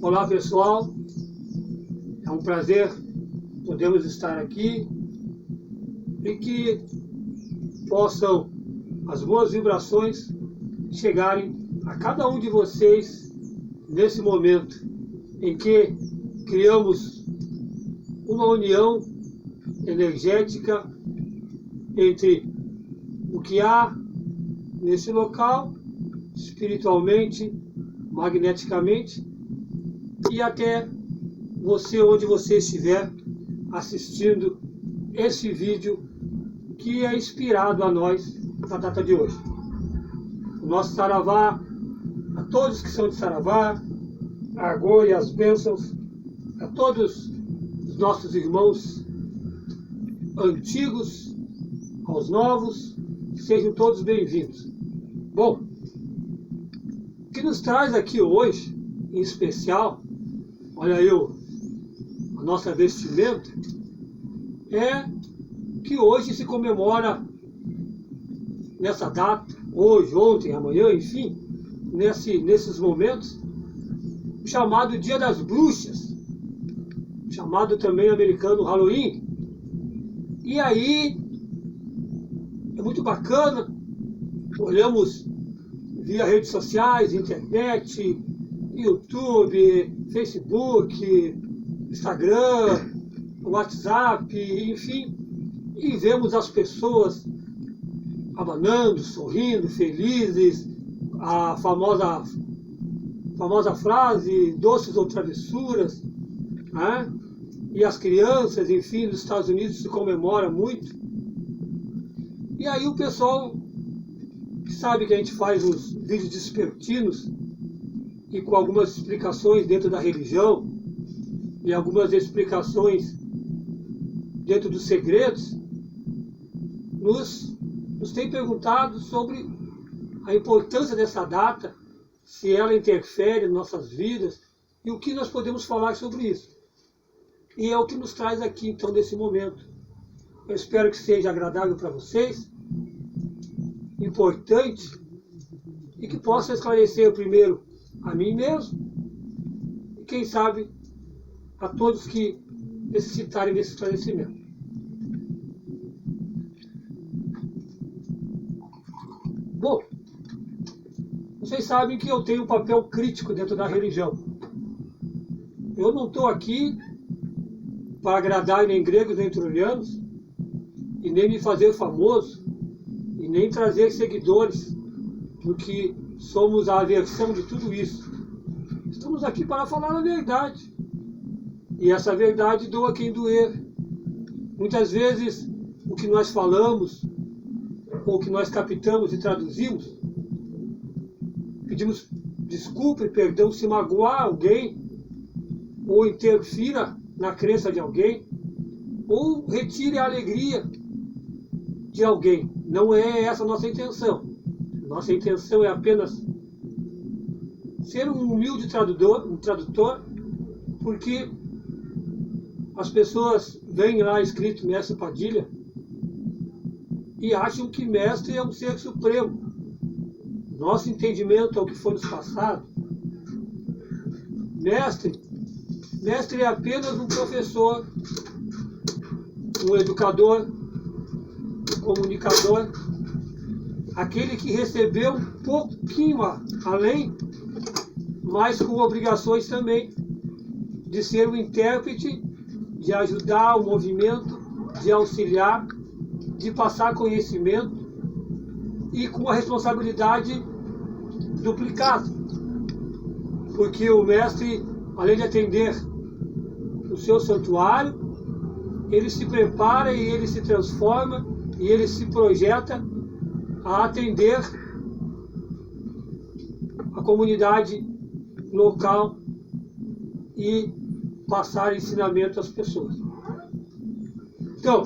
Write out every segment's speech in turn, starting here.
Olá pessoal, é um prazer podermos estar aqui e que possam as boas vibrações chegarem a cada um de vocês nesse momento em que criamos uma união energética entre o que há nesse local, espiritualmente, magneticamente, e até você, onde você estiver assistindo esse vídeo que é inspirado a nós na data de hoje. O nosso Saravá, a todos que são de Saravá, a Agor e as bênçãos, a todos os nossos irmãos antigos, aos novos, sejam todos bem-vindos. Bom, o que nos traz aqui hoje, em especial, olha aí a nossa vestimenta, é que hoje se comemora, nessa data, hoje, ontem, amanhã, enfim, nesses momentos, o chamado Dia das Bruxas, chamado também americano Halloween. E aí, é muito bacana, olhamos via redes sociais, internet, YouTube, Facebook, Instagram, WhatsApp, enfim, e vemos as pessoas abanando, sorrindo, felizes, a famosa frase, doces ou travessuras, né? E as crianças, enfim, nos Estados Unidos se comemora muito. E aí o pessoal sabe que a gente faz uns vídeos despertinos e com algumas explicações dentro da religião e algumas explicações dentro dos segredos, nos tem perguntado sobre a importância dessa data, se ela interfere em nossas vidas e o que nós podemos falar sobre isso. E é o que nos traz aqui, então, nesse momento. Eu espero que seja agradável para vocês, importante, e que possa esclarecer primeiro a mim mesmo, e quem sabe a todos que necessitarem desse esclarecimento. Bom, vocês sabem que eu tenho um papel crítico dentro da religião. Eu não estou aqui para agradar nem gregos nem troianos, e nem me fazer famoso, e nem trazer seguidores, porque somos a aversão de tudo isso. Estamos aqui para falar a verdade. E essa verdade doa quem doer. Muitas vezes o que nós falamos, ou o que nós captamos e traduzimos, pedimos desculpa e perdão se magoar alguém, ou interfira na crença de alguém, ou retire a alegria de alguém. Não é essa a nossa intenção. Nossa intenção é apenas ser um humilde tradutor, porque as pessoas veem lá escrito Mestre Padilha e acham que Mestre é um ser supremo. Nosso entendimento ao que foi nos passado, Mestre é apenas um professor, um educador, um comunicador, aquele que recebeu um pouquinho além, mas com obrigações também de ser um intérprete, de ajudar o movimento, de auxiliar, de passar conhecimento e com a responsabilidade duplicada. Porque o mestre, além de atender o seu santuário, ele se prepara e ele se transforma e ele se projeta a atender a comunidade local e passar ensinamento às pessoas. Então,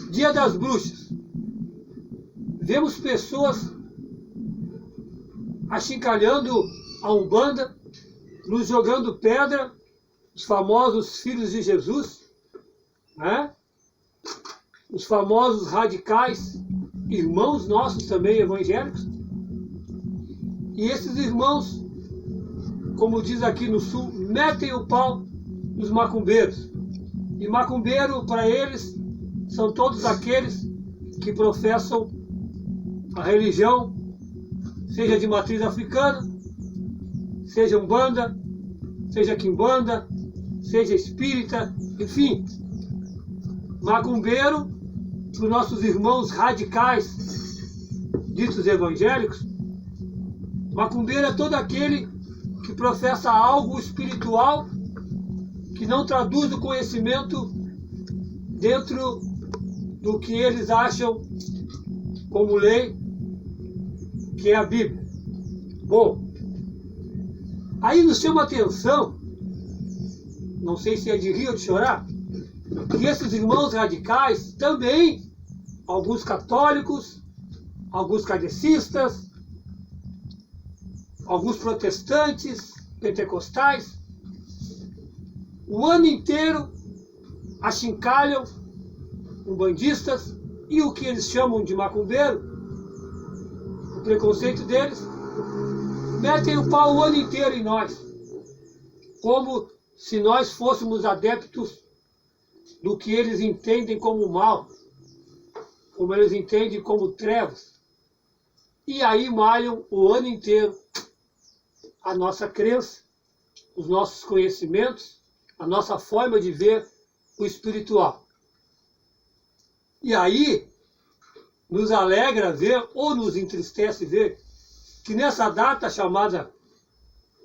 Dia das Bruxas. Vemos pessoas achincalhando a Umbanda, nos jogando pedra, os famosos filhos de Jesus, né? Os famosos radicais, irmãos nossos também evangélicos. E esses irmãos como diz aqui no sul, metem o pau nos macumbeiros. E macumbeiro, para eles, são todos aqueles que professam a religião, seja de matriz africana, seja umbanda, seja quimbanda, seja espírita, enfim. Macumbeiro, para os nossos irmãos radicais, ditos evangélicos, macumbeiro é todo aquele que professa algo espiritual, que não traduz o conhecimento dentro do que eles acham como lei, que é a Bíblia. Bom, aí nos chama a atenção, não sei se é de rir ou de chorar, que esses irmãos radicais também, alguns católicos, alguns kardecistas, alguns protestantes, pentecostais, o ano inteiro achincalham umbandistas e o que eles chamam de macumbeiro, o preconceito deles, metem o pau o ano inteiro em nós, como se nós fôssemos adeptos do que eles entendem como mal, como eles entendem como trevas. E aí malham o ano inteiro a nossa crença, os nossos conhecimentos, a nossa forma de ver o espiritual. E aí nos alegra ver, ou nos entristece ver, que nessa data chamada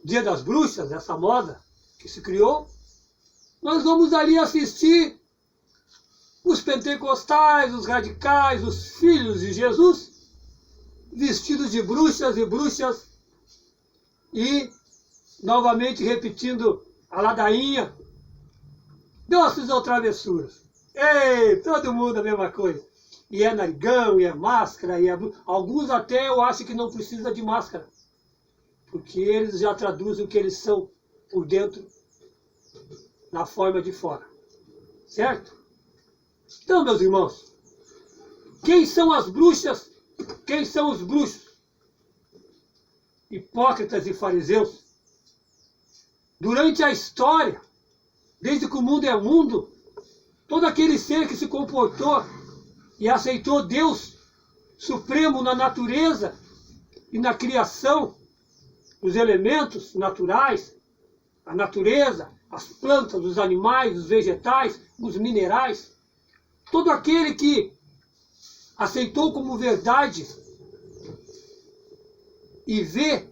Dia das Bruxas, essa moda que se criou, nós vamos ali assistir os pentecostais, os radicais, os filhos de Jesus, vestidos de bruxas e bruxas, e novamente repetindo a ladainha, doces ou travessuras. Ei, todo mundo a mesma coisa. E é narigão, e é máscara, e é... Alguns até eu acho que não precisa de máscara, porque eles já traduzem o que eles são por dentro, na forma de fora. Certo? Então, meus irmãos, quem são as bruxas? Quem são os bruxos? Hipócritas e fariseus. Durante a história, desde que o mundo é mundo, todo aquele ser que se comportou e aceitou Deus Supremo na natureza e na criação, os elementos naturais, a natureza, as plantas, os animais, os vegetais, os minerais, todo aquele que aceitou como verdade e vê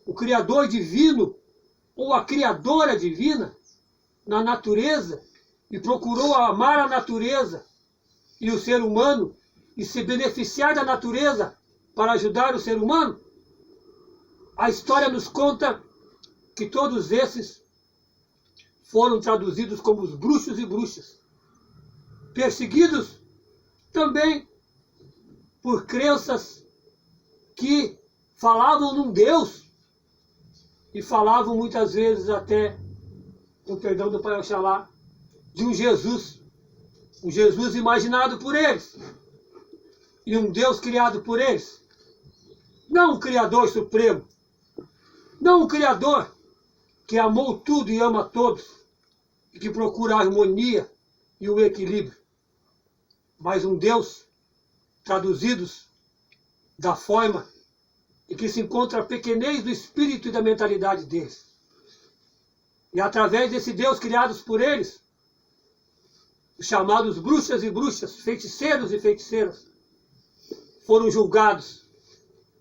o Criador divino ou a Criadora divina na natureza e procurou amar a natureza e o ser humano e se beneficiar da natureza para ajudar o ser humano, a história nos conta que todos esses foram traduzidos como os bruxos e bruxas, perseguidos também por crenças que falavam num Deus e falavam muitas vezes até, com perdão do Pai Oxalá, de um Jesus imaginado por eles e um Deus criado por eles, não um Criador supremo, não um Criador que amou tudo e ama todos e que procura a harmonia e o equilíbrio, mas um Deus traduzidos da forma e que se encontra a pequenez do espírito e da mentalidade deles. E através desse Deus criados por eles, os chamados bruxas e bruxas, feiticeiros e feiticeiras, foram julgados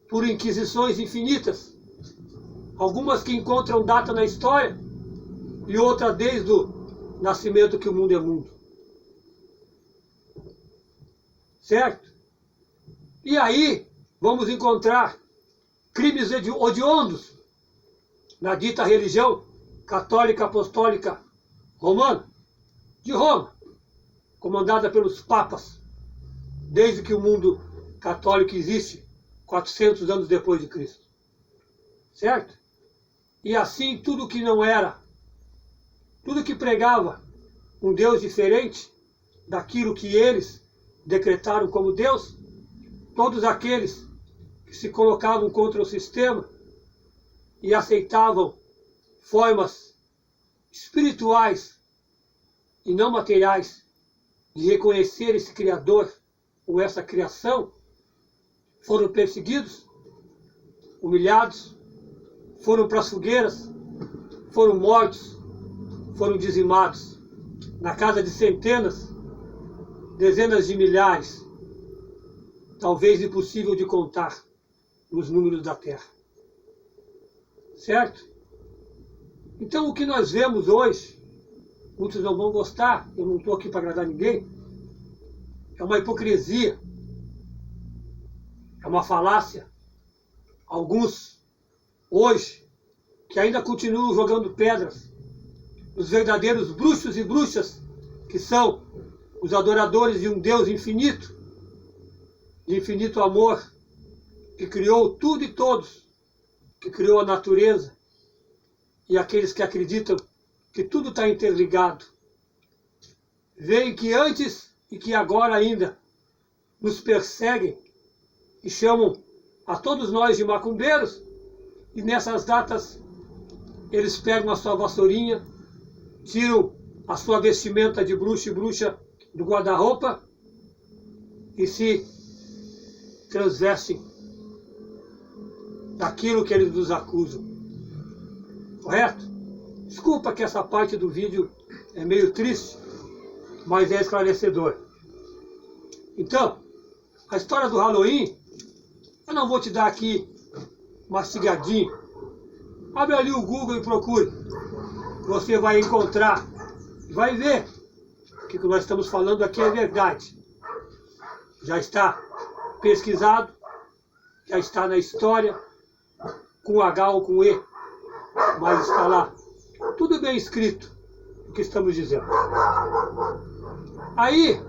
por inquisições infinitas, algumas que encontram data na história e outra desde o nascimento que o mundo é mundo. Certo? E aí vamos encontrar crimes hediondos na dita religião católica apostólica romana, de Roma, comandada pelos papas, desde que o mundo católico existe, 400 anos depois de Cristo. Certo? E assim tudo que não era, tudo que pregava um Deus diferente daquilo que eles decretaram como Deus, todos aqueles que se colocavam contra o sistema e aceitavam formas espirituais e não materiais de reconhecer esse Criador ou essa criação, foram perseguidos, humilhados, foram para as fogueiras, foram mortos, foram dizimados, na casa de centenas, dezenas de milhares, talvez impossível de contar nos números da Terra. Certo? Então o que nós vemos hoje, muitos não vão gostar, eu não estou aqui para agradar ninguém, é uma hipocrisia, é uma falácia. Alguns, hoje, que ainda continuam jogando pedras, os verdadeiros bruxos e bruxas, que são os adoradores de um Deus infinito, de infinito amor, que criou tudo e todos, que criou a natureza, e aqueles que acreditam que tudo está interligado, veem que antes e que agora ainda nos perseguem e chamam a todos nós de macumbeiros, e nessas datas eles pegam a sua vassourinha, tiram a sua vestimenta de bruxo e bruxa do guarda-roupa e se transvestem daquilo que eles nos acusam. Correto? Desculpa que essa parte do vídeo é meio triste, mas é esclarecedor. Então, a história do Halloween, eu não vou te dar aqui mastigadinho. Abre ali o Google e procure. Você vai encontrar, vai ver que o que nós estamos falando aqui é verdade. Já está pesquisado, já está na história, com H ou com E, mas está lá. Tudo bem escrito o que estamos dizendo. Aí,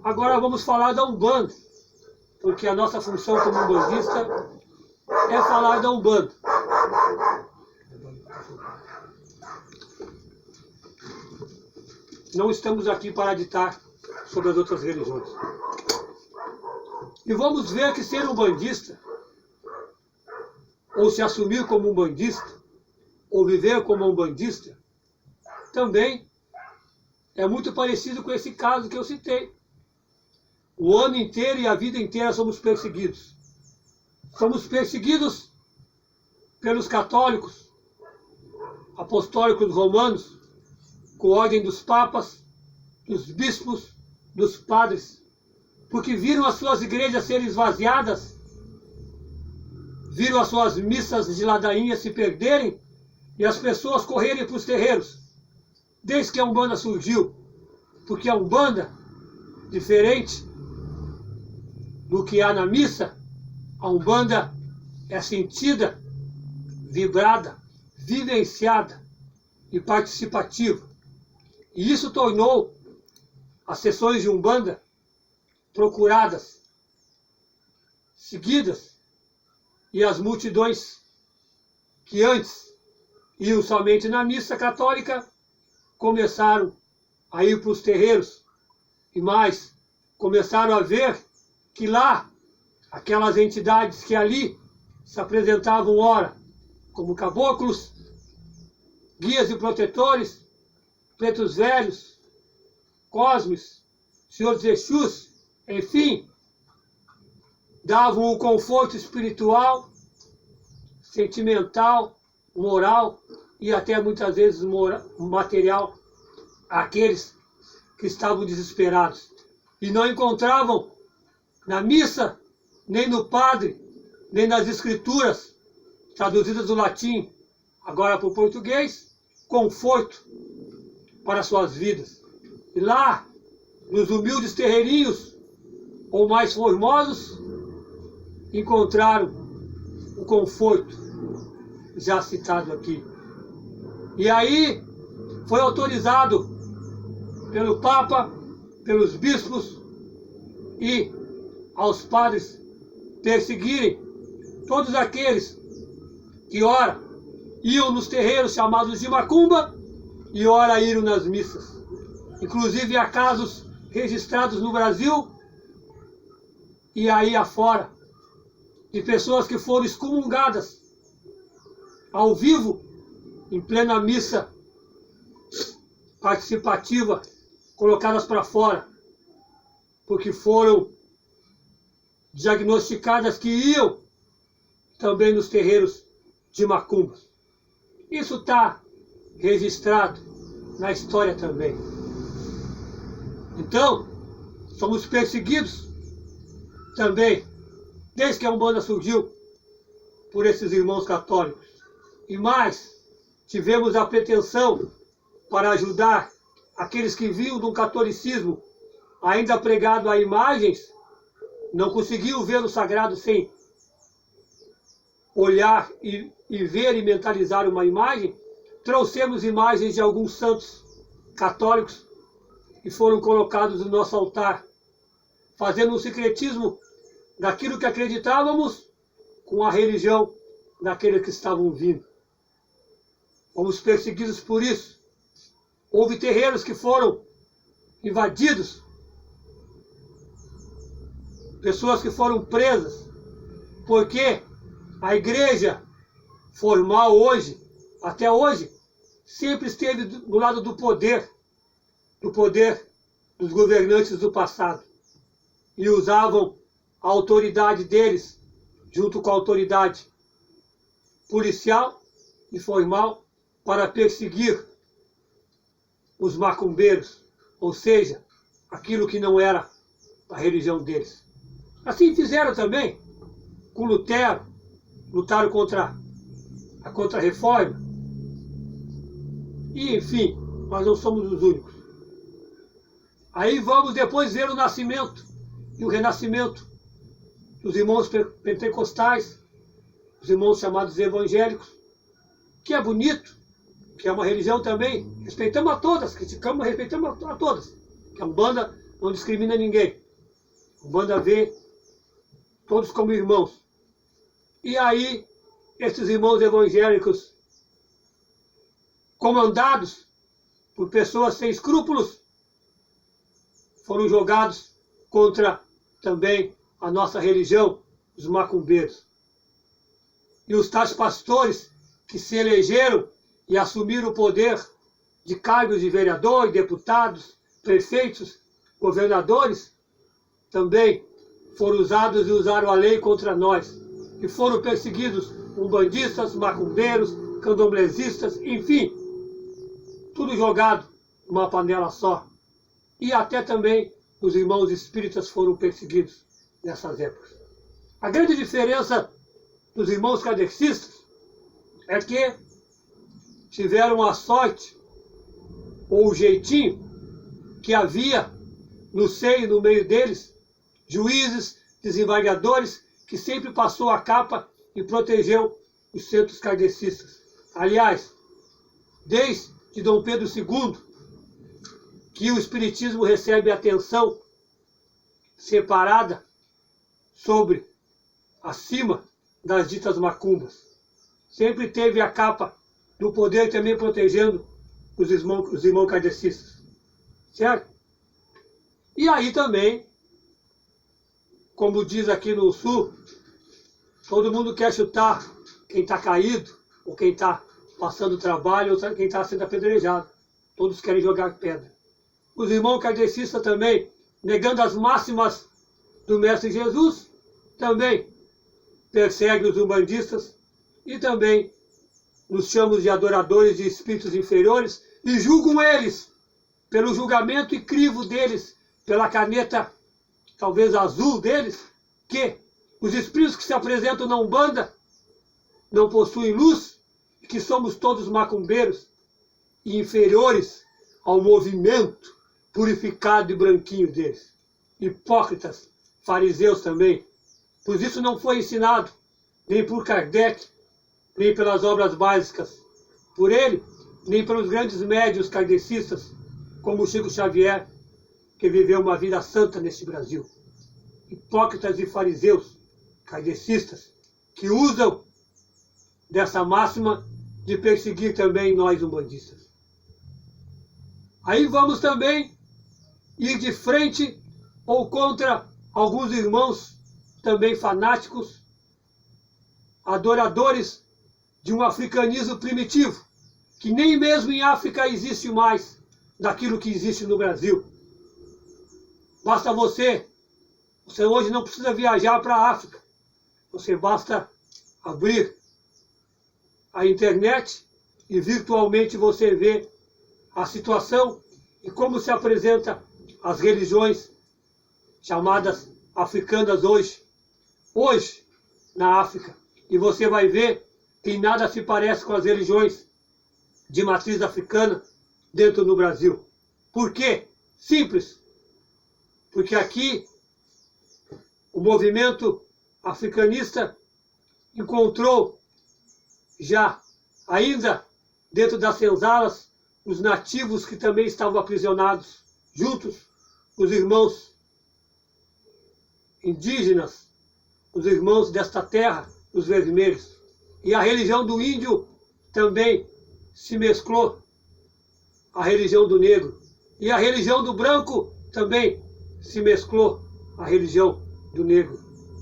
agora vamos falar da Umbanda, porque a nossa função como umbandista é falar da Umbanda. Não estamos aqui para ditar sobre as outras religiões. E vamos ver que ser umbandista, ou se assumir como umbandista, ou viver como umbandista, também é muito parecido com esse caso que eu citei. O ano inteiro e a vida inteira somos perseguidos. Somos perseguidos pelos católicos, apostólicos romanos, com ordem dos papas, dos bispos, dos padres, porque viram as suas igrejas serem esvaziadas, viram as suas missas de ladainha se perderem e as pessoas correrem para os terreiros. Desde que a Umbanda surgiu, porque a Umbanda, diferente do que há na missa, a Umbanda é sentida, vibrada, vivenciada e participativa. E isso tornou as sessões de Umbanda procuradas, seguidas, e as multidões que antes iam somente na missa católica começaram a ir para os terreiros e mais, começaram a ver que lá, aquelas entidades que ali se apresentavam ora como caboclos, guias e protetores, pretos velhos, cosmes, senhores Exus, enfim, davam um conforto espiritual, sentimental, moral e até muitas vezes material àqueles que estavam desesperados e não encontravam na missa, nem no padre, nem nas escrituras traduzidas do latim, agora para o português, conforto para suas vidas. E lá, nos humildes terreirinhos, ou mais formosos, encontraram o conforto já citado aqui. E aí foi autorizado pelo Papa, pelos bispos e aos padres perseguirem todos aqueles que ora iam nos terreiros chamados de macumba e ora iam nas missas. Inclusive há casos registrados no Brasil e aí afora de pessoas que foram excomungadas ao vivo em plena missa participativa, colocadas para fora, porque foram diagnosticadas que iam também nos terreiros de macumba. Isso está registrado na história também. Então, somos perseguidos também, desde que a Umbanda surgiu, por esses irmãos católicos. E mais, tivemos a pretensão para ajudar aqueles que vinham de um catolicismo ainda pregado a imagens, não conseguiam ver o sagrado sem olhar e ver e mentalizar uma imagem. Trouxemos imagens de alguns santos católicos e foram colocados no nosso altar, fazendo um sincretismo daquilo que acreditávamos com a religião daqueles que estavam vindo. Fomos perseguidos por isso. Houve terreiros que foram invadidos, pessoas que foram presas, porque a igreja formal hoje, até hoje, sempre esteve do lado do poder dos governantes do passado, e usavam a autoridade deles, junto com a autoridade policial e formal, para perseguir os macumbeiros, ou seja, aquilo que não era a religião deles. Assim fizeram também com Lutero, lutaram contra a Contra-Reforma. E, enfim, nós não somos os únicos. Aí vamos depois ver o nascimento e o renascimento dos irmãos pentecostais, os irmãos chamados evangélicos, que é bonito, que é uma religião também. Respeitamos a todas, criticamos, mas respeitamos a todas. Que a Umbanda não discrimina ninguém. A Umbanda vê todos como irmãos. E aí, esses irmãos evangélicos, comandados por pessoas sem escrúpulos, foram jogados contra também a nossa religião, os macumbeiros. E os tais pastores que se elegeram e assumiram o poder de cargos de vereador, deputados, prefeitos, governadores, também foram usados e usaram a lei contra nós. E foram perseguidos umbandistas, macumbeiros, candomblessistas, enfim, tudo jogado numa panela só. E até também os irmãos espíritas foram perseguidos nessas épocas. A grande diferença dos irmãos kardecistas é que tiveram a sorte, ou o jeitinho, que havia no seio e no meio deles, juízes, desembargadores, que sempre passou a capa e protegeu os centros kardecistas. Aliás, desde Dom Pedro II, que o Espiritismo recebe atenção separada sobre, acima das ditas macumbas. Sempre teve a capa do poder também protegendo os irmãos kardecistas. Certo? E aí também, como diz aqui no Sul, todo mundo quer chutar quem está caído, ou quem está passando trabalho, ou quem está sendo apedrejado. Todos querem jogar pedra. Os irmãos kardecistas também, negando as máximas do Mestre Jesus, também perseguem os umbandistas e também nos chamam de adoradores de espíritos inferiores e julgam eles pelo julgamento e crivo deles, pela caneta talvez azul deles, que os espíritos que se apresentam na Umbanda não possuem luz, e que somos todos macumbeiros e inferiores ao movimento purificado e branquinho deles. Hipócritas, fariseus também. Pois isso não foi ensinado nem por Kardec, nem pelas obras básicas por ele, nem pelos grandes médiuns kardecistas, como Chico Xavier, que viveu uma vida santa neste Brasil. Hipócritas e fariseus, kardecistas, que usam dessa máxima de perseguir também nós umbandistas. Aí vamos também ir de frente ou contra alguns irmãos também fanáticos, adoradores de um africanismo primitivo, que nem mesmo em África existe mais daquilo que existe no Brasil. Basta você hoje não precisa viajar para a África, você basta abrir a internet e virtualmente você vê a situação e como se apresenta as religiões chamadas africanas hoje na África. E você vai ver que nada se parece com as religiões de matriz africana dentro do Brasil. Por quê? Simples. Porque aqui o movimento africanista encontrou já, ainda dentro das senzalas, os nativos que também estavam aprisionados juntos, os irmãos indígenas, os irmãos desta terra, os vermelhos. E a religião do índio também se mesclou à religião do negro. E a religião do branco também se mesclou à religião do negro.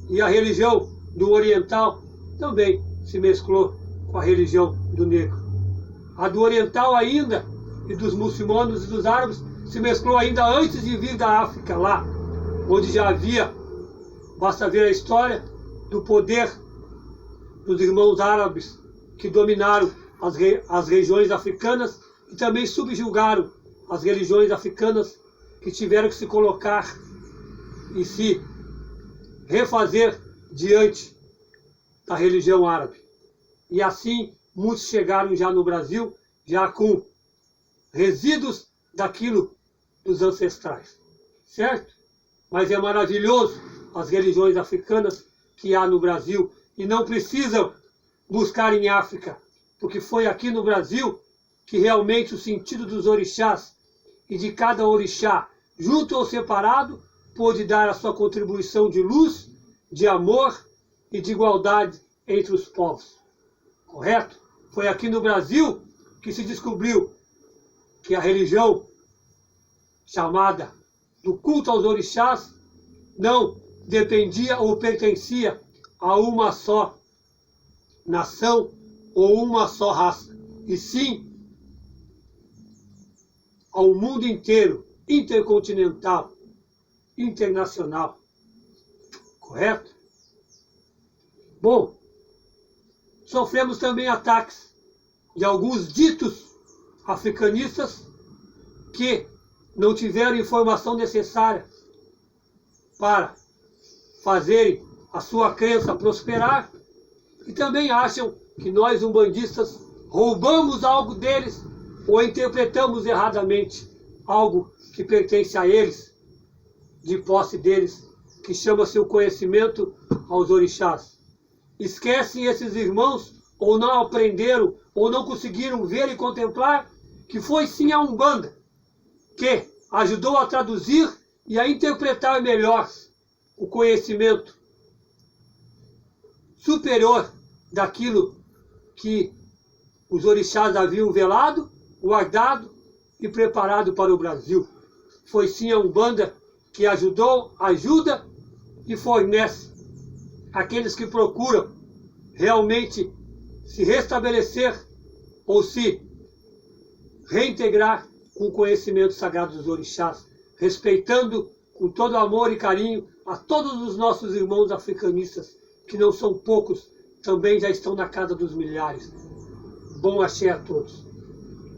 E a religião do oriental também se mesclou com a religião do negro. A do oriental ainda, e dos muçulmanos e dos árabes, se mesclou ainda antes de vir da África, lá, onde já havia, basta ver a história do poder dos irmãos árabes que dominaram as regiões africanas e também subjugaram as religiões africanas que tiveram que se colocar e se refazer diante da religião árabe. E assim muitos chegaram já no Brasil, já com resíduos daquilo dos ancestrais, certo? Mas é maravilhoso as religiões africanas que há no Brasil e não precisam buscar em África, porque foi aqui no Brasil que realmente o sentido dos orixás e de cada orixá, junto ou separado, pôde dar a sua contribuição de luz, de amor e de igualdade entre os povos. Correto? Foi aqui no Brasil que se descobriu que a religião chamada do culto aos orixás não dependia ou pertencia a uma só nação ou uma só raça, e sim ao mundo inteiro, intercontinental, internacional. Correto? Bom, sofremos também ataques de alguns ditos africanistas que não tiveram informação necessária para fazerem a sua crença prosperar e também acham que nós, umbandistas, roubamos algo deles ou interpretamos erradamente algo que pertence a eles, de posse deles, que chama-se o conhecimento aos orixás. Esquecem esses irmãos, ou não aprenderam, ou não conseguiram ver e contemplar, que foi sim a Umbanda que ajudou a traduzir e a interpretar melhor o conhecimento superior daquilo que os orixás haviam velado, guardado e preparado para o Brasil. Foi sim a Umbanda que ajudou, ajuda e fornece aqueles que procuram realmente se restabelecer ou se reintegrar com o conhecimento sagrado dos orixás, respeitando com todo amor e carinho a todos os nossos irmãos africanistas, que não são poucos, também já estão na casa dos milhares. Bom axé a todos.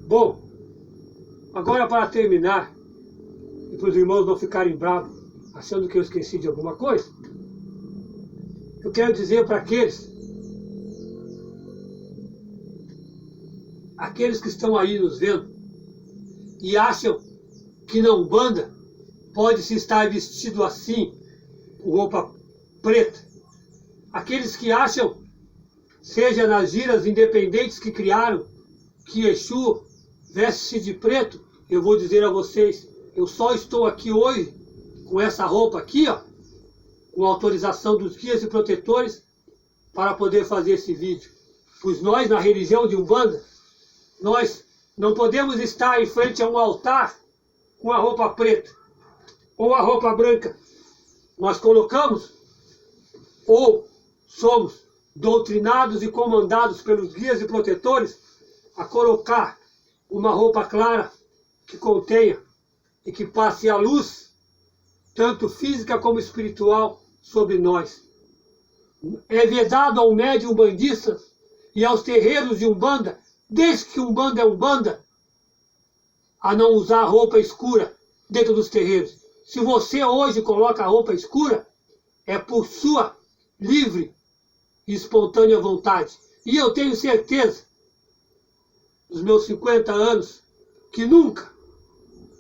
Bom, agora para terminar, e para os irmãos não ficarem bravos, achando que eu esqueci de alguma coisa, eu quero dizer para aqueles que estão aí nos vendo e acham que na Umbanda pode se estar vestido assim, com roupa preta. Aqueles que acham, seja nas giras independentes que criaram, que Exu veste-se de preto, eu vou dizer a vocês, eu só estou aqui hoje com essa roupa aqui, ó, com autorização dos guias e protetores, para poder fazer esse vídeo. Pois nós, na religião de Umbanda, nós não podemos estar em frente a um altar com a roupa preta ou a roupa branca. Nós colocamos, ou somos doutrinados e comandados pelos guias e protetores, a colocar uma roupa clara que contenha e que passe a luz, tanto física como espiritual, sobre nós. É vedado ao médium umbandista e aos terreiros de Umbanda, desde que Umbanda é Umbanda, a não usar roupa escura dentro dos terreiros. Se você hoje coloca a roupa escura, é por sua livre e espontânea vontade. E eu tenho certeza, dos meus 50 anos, que nunca,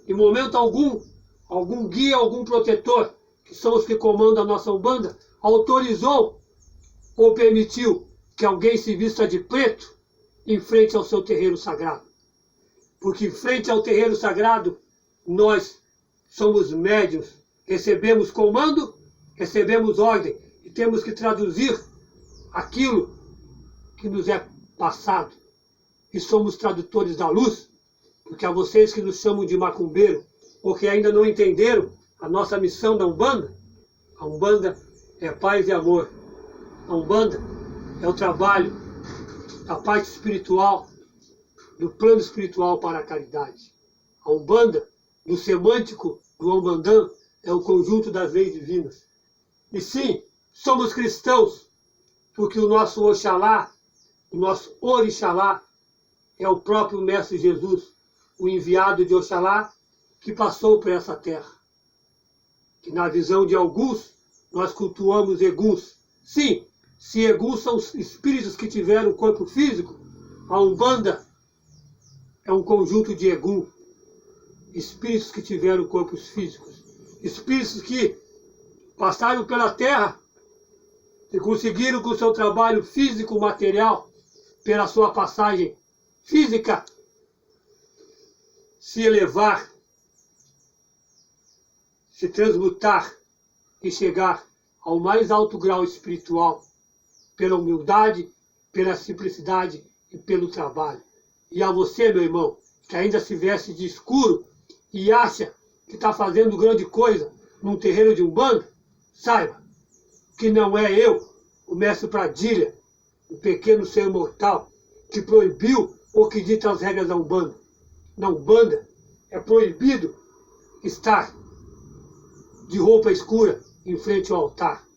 em momento algum guia, algum protetor, que são os que comandam a nossa Umbanda, autorizou ou permitiu que alguém se vista de preto em frente ao seu terreiro sagrado. Porque em frente ao terreiro sagrado, nós somos médiuns, recebemos comando, recebemos ordem e temos que traduzir aquilo que nos é passado. E somos tradutores da luz, porque a vocês que nos chamam de macumbeiro, ou que ainda não entenderam a nossa missão da Umbanda, a Umbanda é paz e amor. A Umbanda é o trabalho da parte espiritual, do plano espiritual para a caridade. A Umbanda, no semântico do Umbandã, é o conjunto das leis divinas. E sim, somos cristãos, porque o nosso Oxalá, o nosso Orixalá, é o próprio Mestre Jesus, o enviado de Oxalá, que passou por essa terra. Que na visão de alguns, nós cultuamos eguns. Sim, se eguns são os espíritos que tiveram corpo físico, a Umbanda é um conjunto de egum, espíritos que tiveram corpos físicos, espíritos que passaram pela terra e conseguiram com o seu trabalho físico, material, pela sua passagem física, se elevar, se transmutar e chegar ao mais alto grau espiritual, pela humildade, pela simplicidade e pelo trabalho. E a você, meu irmão, que ainda se veste de escuro e acha que está fazendo grande coisa num terreiro de Umbanda, saiba que não é eu, o mestre Pradilha, o pequeno ser mortal, que proibiu ou que dita as regras da Umbanda. Na Umbanda é proibido estar de roupa escura em frente ao altar.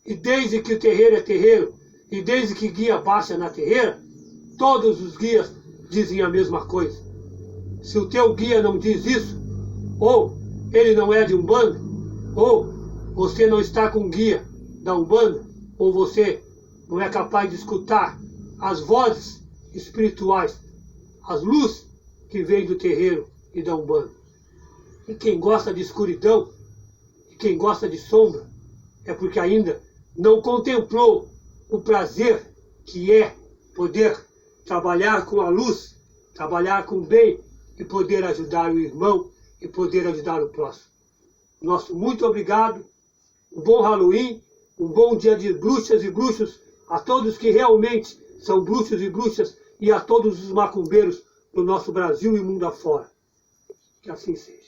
E desde que o terreiro é terreiro, e desde que guia baixa na terreira, todos os guias dizem a mesma coisa. Se o teu guia não diz isso, ou ele não é de Umbanda, ou você não está com guia da Umbanda, ou você não é capaz de escutar as vozes espirituais, as luzes que vêm do terreiro e da Umbanda. E quem gosta de escuridão, e quem gosta de sombra, é porque ainda não contemplou o prazer que é poder trabalhar com a luz, trabalhar com o bem e poder ajudar o irmão e poder ajudar o próximo. Nosso muito obrigado, um bom Halloween, um bom dia de bruxas e bruxos a todos que realmente são bruxos e bruxas e a todos os macumbeiros do nosso Brasil e mundo afora. Que assim seja.